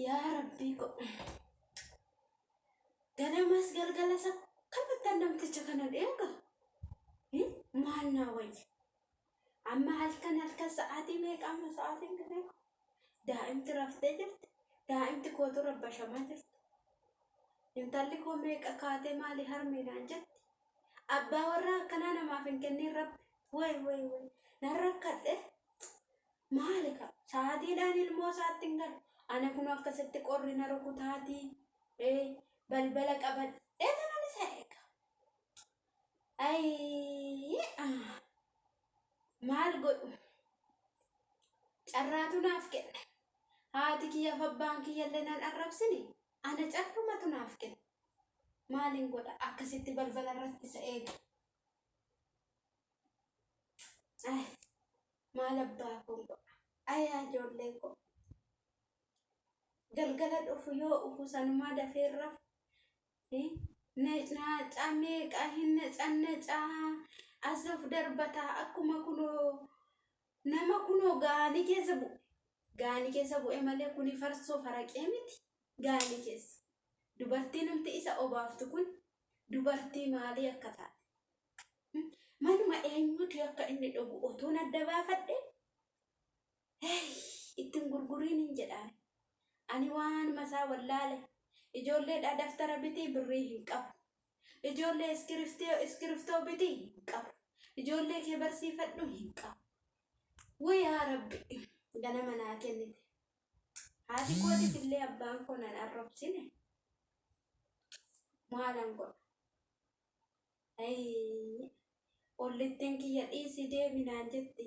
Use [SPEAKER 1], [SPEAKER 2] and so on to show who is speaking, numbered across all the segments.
[SPEAKER 1] yaa rabbii ko ganamas galgala sakkabattan namticha kana dheega maal naa wayya amma halkan sa'aatii meeqamma sa'aatiin beeku daa'imti raftee jirti daa'imti kootu rabbashamaa jirti intalli koo meeqa kaatee maali harmeenaan jetti abbaa warraa akkanaa namaaf hin kennin rabbi way nan rakkadhe maali ka sa'aatiidhaan ilmoo isaatti hin galu ana kun akkasitti qorri na rukutaatii balbala qabadhee tanan isa eega maal godhu carraatu naaf kenne haati kiyya abbaan kiyyallee nan arrabsini ana carrumatu naaf kenne maalin godha akkasitti balbala irratti isa eega maal abbaa kun godha yaa ijoollee ko galgala dhufu yoo ufu sanumaa dafeerraf na camee qahinna cannacaa asaf darbataa akkuma kunoo nama kunoo gaanii keessa bu'e malee kuni farsoo faraqee miti gaanii keessa dubartiin humti isa obaaftu kun dubartii maalii akka taate manuma eenyuti akka inni dhugu otuun adda baafadhe ittiin gurguriin hin jedhaan ani waan masaa wallaale ijoolleedha daftara bitii birrii hin qabu ijoollee iskiriftoo bitii hin qabu ijoollee kee barsiifadhu hin qabu yaa rabbi ganama naa kennite haati kootitillee abbaan koo nan arrabsine maalan godha ollittiin kiyya dhiisii deeminaan jetti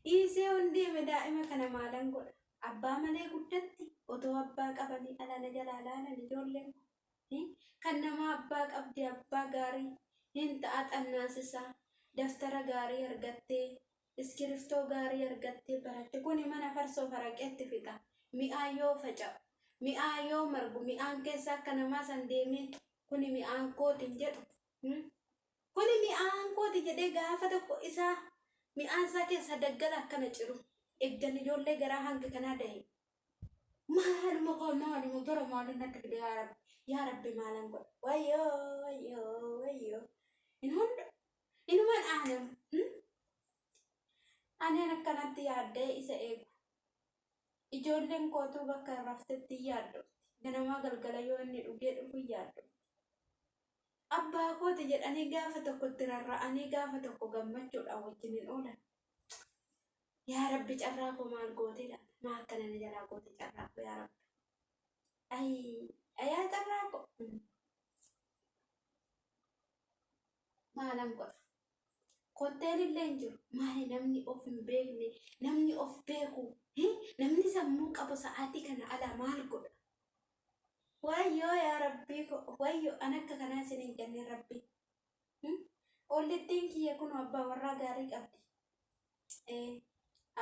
[SPEAKER 1] dhiisee on deeme daa'ima kana maalan godha abbaa malee guddatti otoo abbaa qabanii alana jalaa laalan ijoolleen kan nama abbaa qabdi abbaa gaarii hin ta'a xannaasisaa daftara gaarii argattee iskiriftoo gaarii argattee baratte kuni mana farsoo faraqeetti fixa mi'aayyoo faca'u mi'aayyoo margu mi'aan keessa akka namaa san deemee kuni mi'aan kootiin jedhu kuni mi'aan kooti jedhee gaafa tokko isaa mi'aan isaa keessa daggala akkana ciru eeggan ijoollee garaa hanga kanaa dahe maaluma gara maalin natti fide yaa rabbi maalan godha wayyoo inuman aanam aneen akkanatti yaaddee isa eegu ijoolleen kootuu bakka raftetti yaaddofti ganamaa galgala yoo inni dhugee dhufu yaaddofti abbaa kooti jedhanii gaafa tokkotti rarra'anii gaafa tokko gammachuudhaan wajjiniin oolan yaa rabbi carraa koo maal gooteedha maa akkana na jalaa goote carraa koo yaa rabbi ayaa carraa koo maalan godha kotteen illee hin jiru maali namni of hin beekne namni of beeku namni sammuu qabu sa'aatii kana ala maal godha wayyoo yaa rabbii wayyoo an akka kanaa isin hin jenne rabbii ollittiin kiyya kun abbaa warraa gaarii qabdi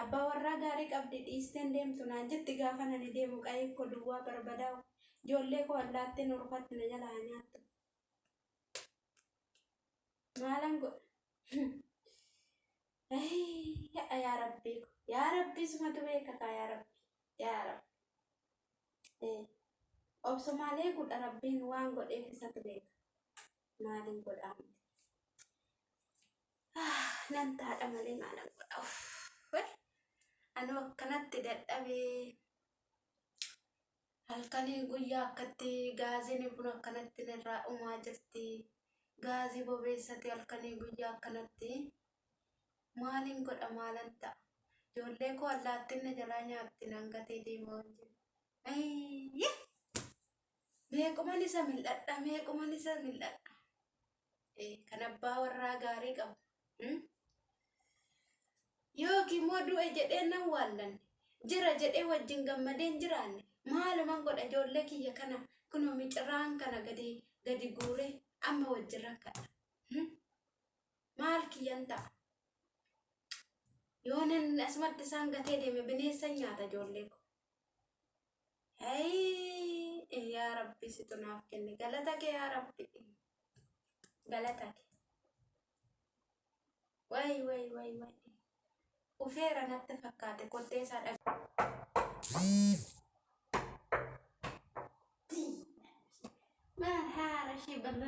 [SPEAKER 1] abbaa warraa gaarii qabdi dhiisteen deemtu naan jetti gaafa nani deemu qayee koo duwwaa barbadaa'u ijoollee koo allaattiin orfatti na jalaa nyaattu maalan godha yaa rabbii sumatu beekaka yaa rabbi obsumaalee gudha rabbiin waan godheef isatu beeka maalin godhaa nan taadha malee maalan godha anu akkanatti dadhabee halkanii guyyaa akkatti gaazini kun akkanatti irraa dhumaa jirti gaazii bobeessati halkanii guyyaa akkanatti maalin godha maalan ta'a ijoollee koo allaattiin jalaa nyaatti nan gatee deemaa wajjin meequman isa mil'adha kan abbaa warraa gaarii qabu yookiin moo du'e jedhee nan waallanne jira jedhee wajjin gammadeen jiraanne maaluman godha ijoollee kiyya kana kunoo micirraan kana gadi guure amma wajjin rakkadha maal kiyyan ta'a yoonen asumatti isaan gatee deeme bineensa nyaata ijoollee ko yaa rabbi situ naaf kenne galata kee yaa rabbi galata kee way ufeera natti fakkaate kottee isaa dhabe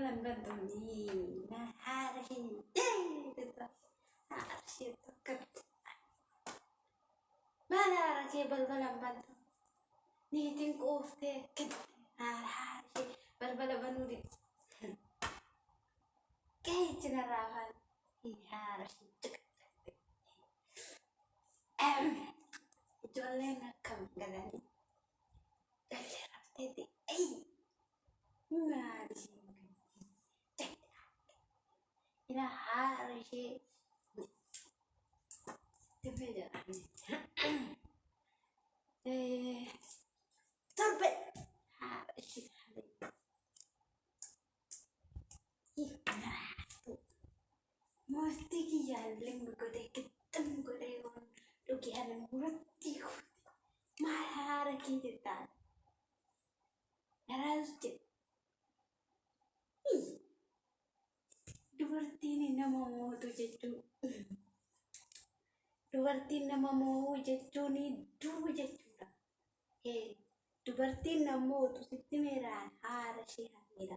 [SPEAKER 1] balbalan bantuuni na haarashee haarashee tokko maal haarashee balbalan bantu niitiin quuftee haarashee balbala banuudi geejjina raafaan haarashee ijoolleen akkam galanii gallee rafteeti maali ina haarashee tiffee jedhanii torbe haarashee Mesti kiyaaleen godhee qixxam godhee waan dhugeen muratti maal haara kee jettaan naraas jedhe dubartiin nama mootu jechuun dubartiin nama moo'u jechuun duu jechuudha. Dubartiin nama mootu sitti meeraan haara ishee haadha.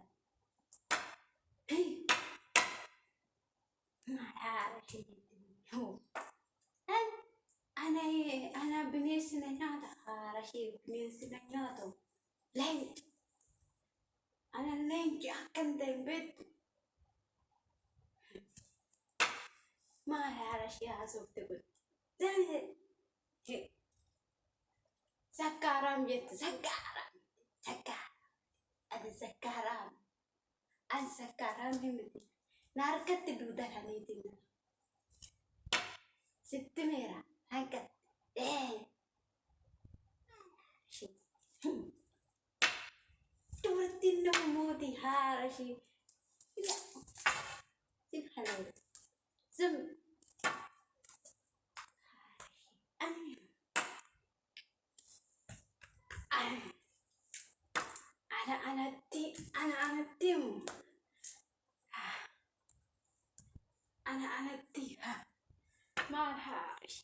[SPEAKER 1] Haara ishee jechuun ana bineensi na nyaata haara ishee bineensi na nyaatu leenci ana leenci akka hin ta'in beektu maal haara ishee haasofte kun Sakaram jette sakaram sakaram an sakaram himiti narkatti duudalaniitiin sitti meera hanqat dubartiin nama mootii haara ishee sin haleera sim anatti maal haarish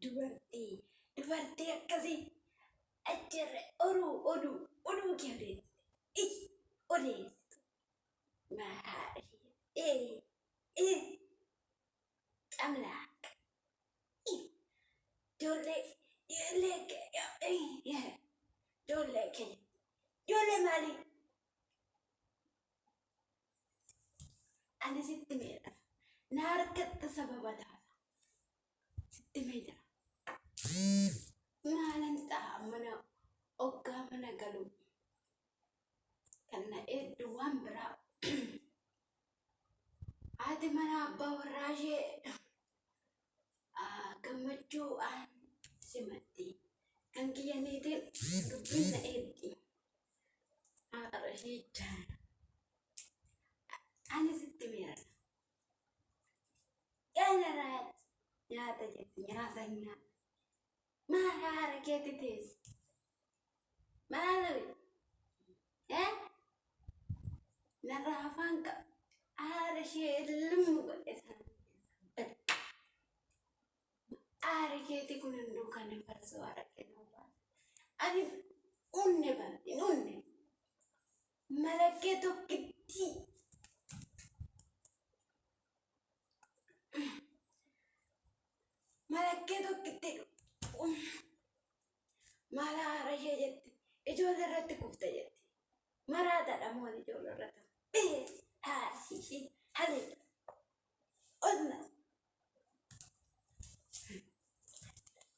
[SPEAKER 1] dubartii akkasii ajjarre oduu kee odeessitu maal haarish amlaak ijoollee maalii ani sitti meedha na harkatti sababa taata sitti meedha maalan ta'a mana oggaa mana galu kan na eeddu waan biraa haati mana abbaa warraa ishee gammachuu simatti kan kiyyaniitiin dubbiin na eeddi haara ishee jaana ani sitti meedha yaanaraat nyaata jetti nyaata maal haara keetti teessi maal narraa afaan qaba haara ishee ilmu godhe haara keetti kun hunduu kan farsoo haara kennuu baata ani unne bal'in unne malakkee tokkitti malakkee tokkitti mala haara ishee jetti ijoollee irratti kufte jetti maraataadha moon ijoollee irratti haasishii haleedha olna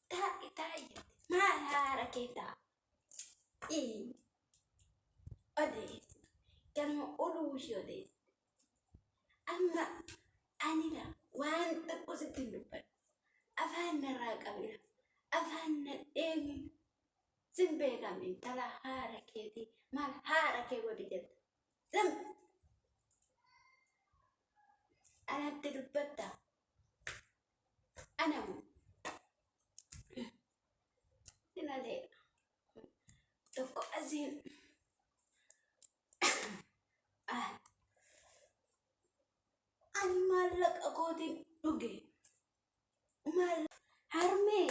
[SPEAKER 1] taa'i jetti maal haara kee ta'a odeessitu kanuma oduu ishee odeessitu amma anila waan tokko sitti hin dubbadhu afaan narraa qabila afaan nadheemi sin beekamin tala haara keetii maal haara kee godhi jetta sim anatti dubbatta anamu sinaleedha tokko asiin ani maallaqa kootiin dhuge maal harmee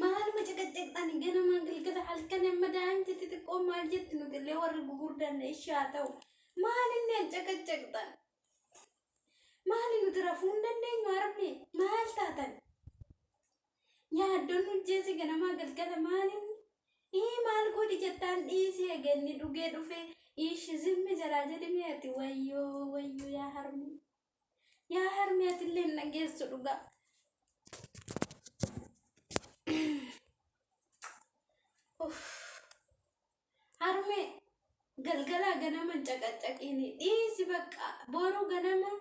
[SPEAKER 1] maaluma caqacaqxani ganamaan galgala halkan amma daan jetti xiqqoo maal jetti nuti illee warri gugurdan ishaa ta'u maal inni caqacaqxan maali nuti rafuu hin dandeenyu harmi maal taatan yaaddoon hojjeesi ganamaa galgala maalin maal godhi jettaan dhiisee ganni dhugee dhufe ishi zimmi jalaa jedhime ati wayyoo yaa harmi ati illee hin dhageessu dhugaa harme galgala ganama caqacaqini dhiisi bakka boru ganama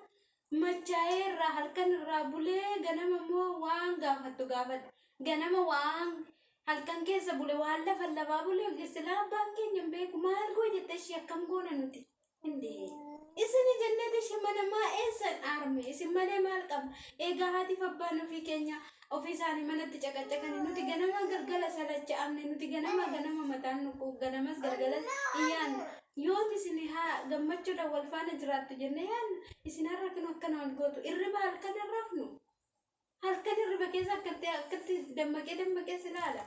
[SPEAKER 1] machaa'eerraa halkan irraa bulee ganama moo waan gaafattu gaafadhu ganama waan halkan keessa bule waan lafa lafaa bulee silaa abbaan keenya hin beeku maal goo jette ishee akkam goona nuti indee isini jennete ishee mana maa eessan arme isin malee maal qabna eegaa haatiif abbaan ofii keenya ofii isaanii manatti caqacaqani nuti ganama galgala salacha'amne nuti ganama mataan nuqu ganamas galgalas iyyaan yooti isin haa gammachuudha wal faana jiraattu jenne yaan isin harrakinu akkana wal gootu irriba halkan irrafnu halkan irriba keessa akkatti dammaqee silaala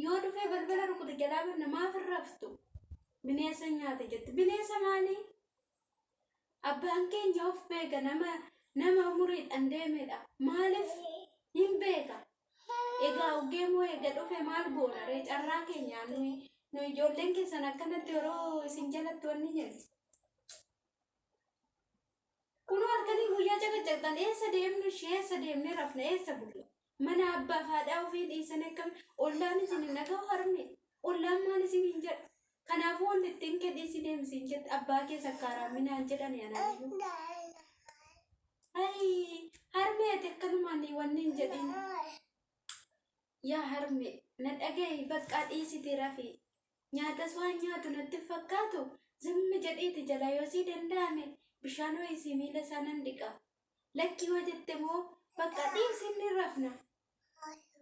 [SPEAKER 1] yoo dhufee balbala rukute jalaa banna maaf irraftu bineensa nyaate jetti bineensa maalii abbaan keenya of beeka nama umuriidhaan deemedha maaliif hin beeka egaa ugeemoo eega dhufe maal goona ree carraa keenyaa nu ijoolleen keessan akkanatti yeroo isin jalatti wanni jedhu kun halkanii guyyaa caqacaqxan eessa deemnu ishee eessa deemne rafna eessa bulla mana abbaa haadhaa ofii dhiisan akkam ollaan isin hin dhaga'u harme ollaan maal isin hin jedhu kanaafuu wanti ittiin kedhiisi deemsiin jette abbaa kee sakkaaraaminaan jedhan yanaayyuu harme ati akkanumaan wanni hin jedhin yaa harme na dhaga'i bakka dhiisiti rafi nyaatas waan nyaatu natti fakkaatu zimmi jedhiiti jala yoo sii danda'ame bishaan ho'isii miila isaanan dhiqa lakkii hoo jette moo bakka dhiisinni rafna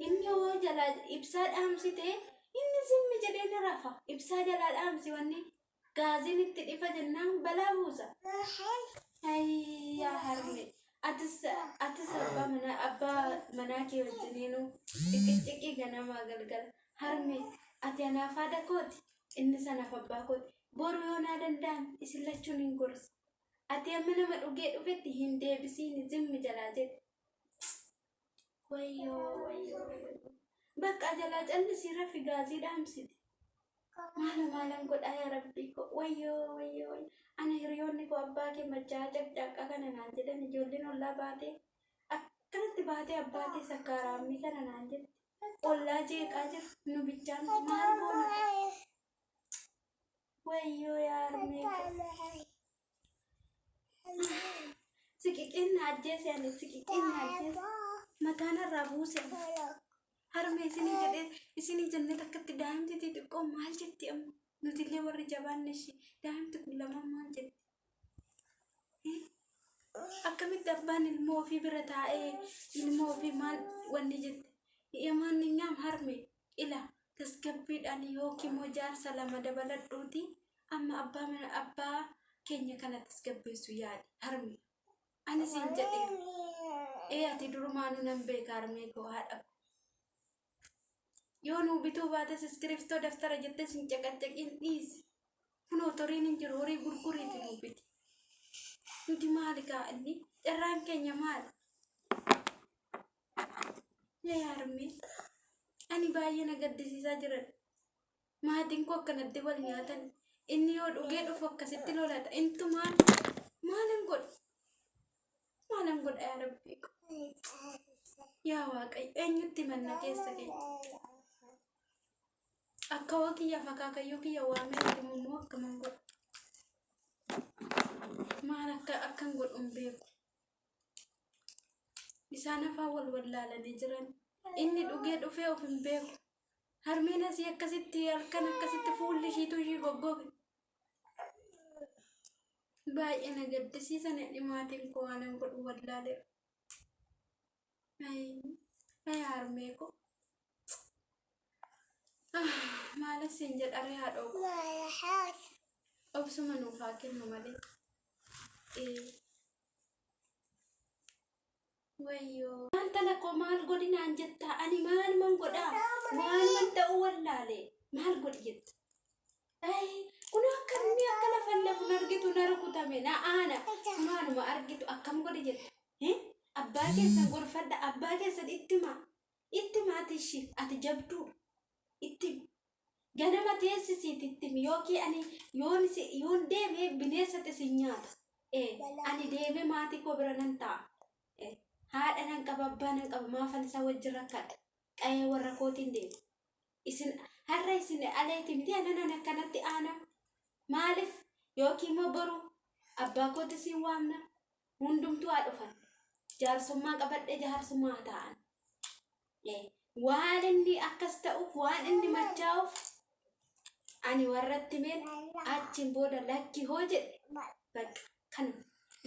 [SPEAKER 1] inni hoo jala ibsaa dhaamsite inni zimmi jedhee ni rafa ibsaa jalaa dhaamsi wanni gaaziin itti dhifa jennaan balaa buusa yaa harme atis abbaa manaa kee wajjiniinu xiqqii ganamaa galgala harme ati anaaf haadha kooti inni sanaaf abbaa kooti boru yoo naa danda'an isin lachuun hin gorsa ati amma nama dhugee dhufetti hin deebisiin zimmi jalaa jedhe wayyoo bakka jalaa callisii rafi gaazii dhaamsiti maalan godhaa yaa rabbii ko wayyoo ana hiriyoonni ko abbaa kee machaa caqcaaqaa kana naan jedhan ijoolleen ollaa baatee akkanatti baatee abbaa kee sakkaaraammii kana naan jedhe ollaa jeeqaa jiru nu bichaan maal goona wayyoo yaa harmee siqiqiin na ajjeese ani siqiqiin na ajjeese mataan irraa buuse harmee isinii jennee takkatti daa'imti xixiqqoo maal jetti amma nuti illee warri jabaanne ishee daa'imti kun lama maal jetti akkamitti abbaan ilmoo ofii bira taa'ee ilmoo ofii maal wanni jette Yamannyam harme ila tasgabbiidhaan yookiin moo jaarsa lama dabaladhuuti amma abbaa keenya kana tasgabbeessu yaade harme ani siin jedhee ati durumaanuu nan beeka harmee koo haadha yoo nuu bituu baates iskiriftoo daftara jettee siin caqacaqiin dhiisi kunoo toriin hin jiru horii gurguriiti nuu biti nuti maali kaa inni carraan keenya maali yaa harmee ani baay'ee na gaddisiisaa jiran maatiin koo akkanatti wal nyaatan inni yoo dhugee dhufu akkasitti lolata intu maalan godha yaa rabbii yaa waaqayyo eenyutti manna keessa keenya akka wakiyya fakkaakayyuu kiyya waamee immoo akkaman godha maal akkan godhuun beeku isaan afaan wal wallaalanii jiran inni dhugee dhufee of hin beeku harmeen asii akkasitti halkan akkasitti fuulli ishiitu ishii goggoge baay'ee na gaddisiisan dhimaatiin koo waanan godhu wallaaleera harmee koo maalasiin jedharee haadhoo obsuma nuuf haa kennu malee wayyoo wanta lakkoo maal godhinaan jettaa ani maal man godhaa maal man ta'uu walla laalee maal godhi jette. Kun akka inni akka lafalle kun argitu na rukutame na aana kunaanuma argitu akkam godhi jette. Abbaa keessan gorfadha abbaa keessan ittimaati ishii ati jabduu ittimi ganama teessisiit ittimi yookiin ani yoon deemee bineensatti si nyaata. Ani deemee maatii koo bira nan ta'a. Haadha nan qaba abbaa nan qaba maafan isa wajjin rakkadha. Qayee warra kootiin deema. Isin har'a isin aleeti miti anan akkanatti aana. Maaliif yookiin immoo boru abbaa kooti siin waamna hundumtuu haa dhufan. Jaarsummaa qabadhe jaarsummaa haa ta'an. Waan inni akkas ta'uuf waan inni machaa'uuf ani warratti meen achiin booda lakki hoo jedhe bakka kana.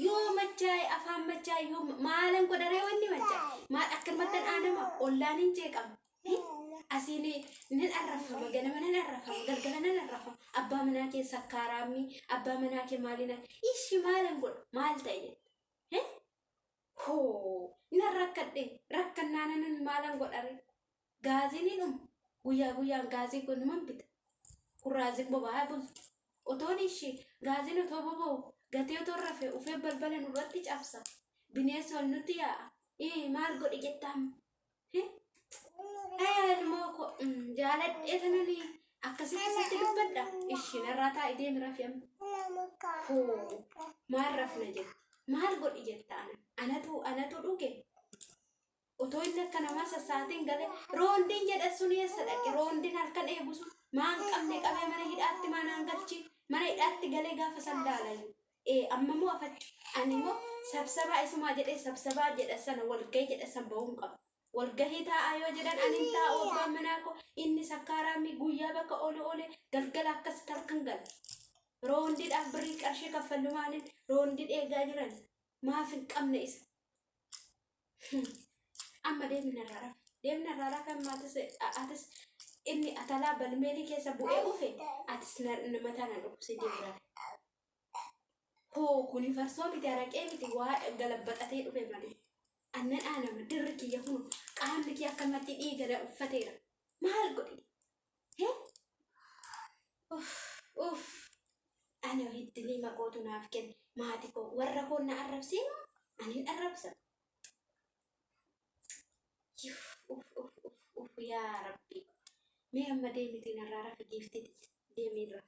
[SPEAKER 1] Yoo machaa'e afaan machaa'e yoo maalan godharee wanni machaa'e maal akkanumatti aanama ollaan hin jeeqamu. Asiin nin arrafama ganama nan arrafama galgala nan arrafama abbaa manaa kee sakkaaraammi abbaa manaa kee maalina ishi maalan godhu maal ta'e jette. Nan rakkadhe rakkannaanan maalan godhare gaaziniidhum guyyaan gaazii kun man bita kurraazii boba'aa bulti otoon ishii gaazin otoo boba'u gatee otoo rafee ufee balbala nurratti cabsa bineensi ol nutti yaa'a maal godhi jettaan. Moko jaaladhee tanani akkasitti dubbadha ishiin irraa taa'ee deemi rafeem. Maal rafna jette maal godhi jettaan anatu dhuge otoo inni akka namaa sassaatiin galee roondiin jedha sun eessa dhaqe roondiin halkan eegusu maan qabne qabee mana hidhaatti maanaan galchi mana hidhaatti galee gaafa sandaalayu. Amma moo afachu ani moo sabsabaa isumaa jedhee sabsabaa jedha sana walgahii jedha san ba'uun qaba. Walgahii taa'aa yoo jedhan anin taa'u abbaan manaa koo inni sakkaaraammi guyyaa bakka oole galgala akkasitti halkan gala. Roondiidhaaf birrii qarshii kaffallu maaliin roondii eegaa jiran maaf hin qabne isa. Amma deemna raraaf atis inni atalaa balmeelii keessa bu'ee dhufe atis nama tana dhufsi deemra. Kuni farsoo miti araqee miti waa galabbaxatee dhufe malee. Annan aanama dirri kiyya kun qaamni kiyya akkamatti dhiigana uffateera maal godhi. Ani hiddilii maqootu naaf kenne maatii koo warra koo na arrabsiinu anin arrabsa. Yaa rabbi mee amma deemitiin irraa rafa giiftiti deemiirra.